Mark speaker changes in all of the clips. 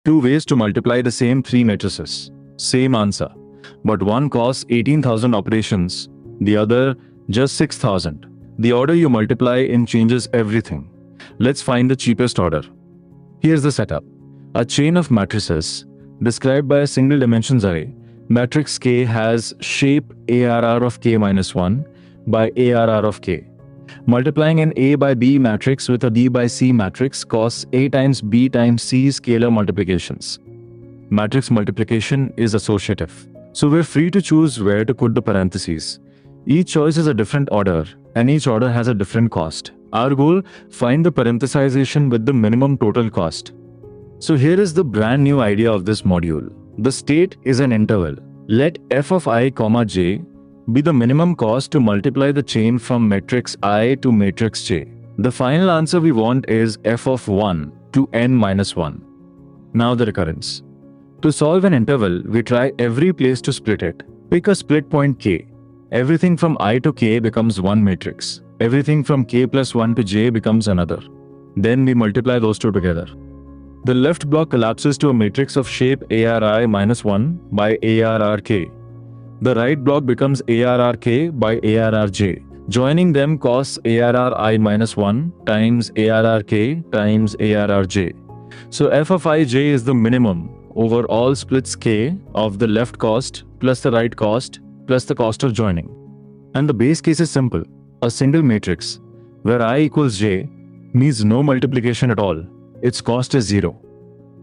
Speaker 1: Two ways to multiply the same three matrices. Same answer. But one costs 18,000 operations, the other just 6,000. The order you multiply in changes everything. Let's find the cheapest order. Here's the setup. A chain of matrices described by a single dimensions array. Matrix K has shape ARR of K minus 1 by ARR of K. Multiplying an A by B matrix with a B by C matrix costs A times B times C scalar multiplications. Matrix multiplication is associative, so we're free to choose where to put the parentheses. Each choice is a different order, and each order has a different cost. Our goal: find the parenthesization with the minimum total cost. So here is the brand new idea of this module. The state is an interval. Let f of I, j be the minimum cost to multiply the chain from matrix I to matrix J. The final answer we want is f of 1 to n minus 1. Now the recurrence. To solve an interval, we try every place to split it. Pick a split point K. Everything from I to K becomes one matrix. Everything from K plus 1 to J becomes another. Then we multiply those two together. The left block collapses to a matrix of shape ARI minus 1 by ARRK. The right block becomes ARRK by ARRJ. Joining them costs ARRI minus 1 times ARRK times ARRJ. So f of ij is the minimum over all splits K of the left cost plus the right cost plus the cost of joining. And the base case is simple. A single matrix where I equals j means no multiplication at all. Its cost is 0.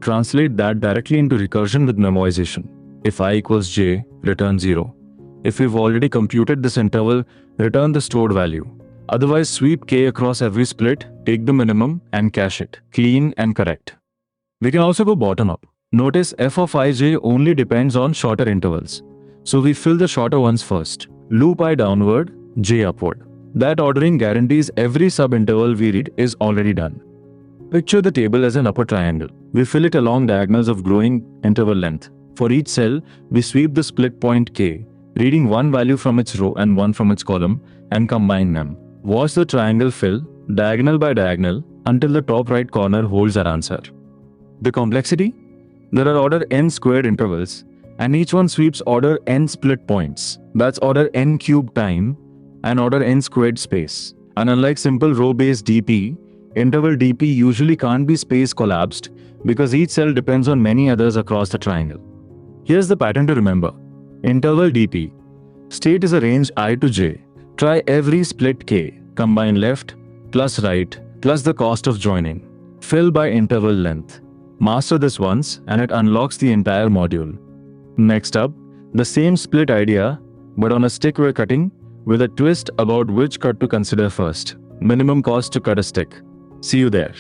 Speaker 1: Translate that directly into recursion with memoization. If I equals j, return 0. If we've already computed this interval, return the stored value. Otherwise, sweep k across every split, take the minimum, and cache it. Clean and correct. We can also go bottom up. Notice f of ij only depends on shorter intervals. So we fill the shorter ones first. Loop I downward, j upward. That ordering guarantees every sub-interval we read is already done. Picture the table as an upper triangle. We fill it along diagonals of growing interval length. For each cell, we sweep the split point k, reading one value from its row and one from its column, and combine them. Watch the triangle fill, diagonal by diagonal, until the top right corner holds our answer. The complexity? There are order n squared intervals, and each one sweeps order n split points. That's order n cubed time and order n squared space. And unlike simple row-based DP, interval DP usually can't be space collapsed because each cell depends on many others across the triangle. Here's the pattern to remember. Interval DP. State is a range I to j. Try every split k. Combine left plus right plus the cost of joining. Fill by interval length. Master this once and it unlocks the entire module. Next up, the same split idea, but on a stick we're cutting, with a twist about which cut to consider first. Minimum cost to cut a stick. See you there.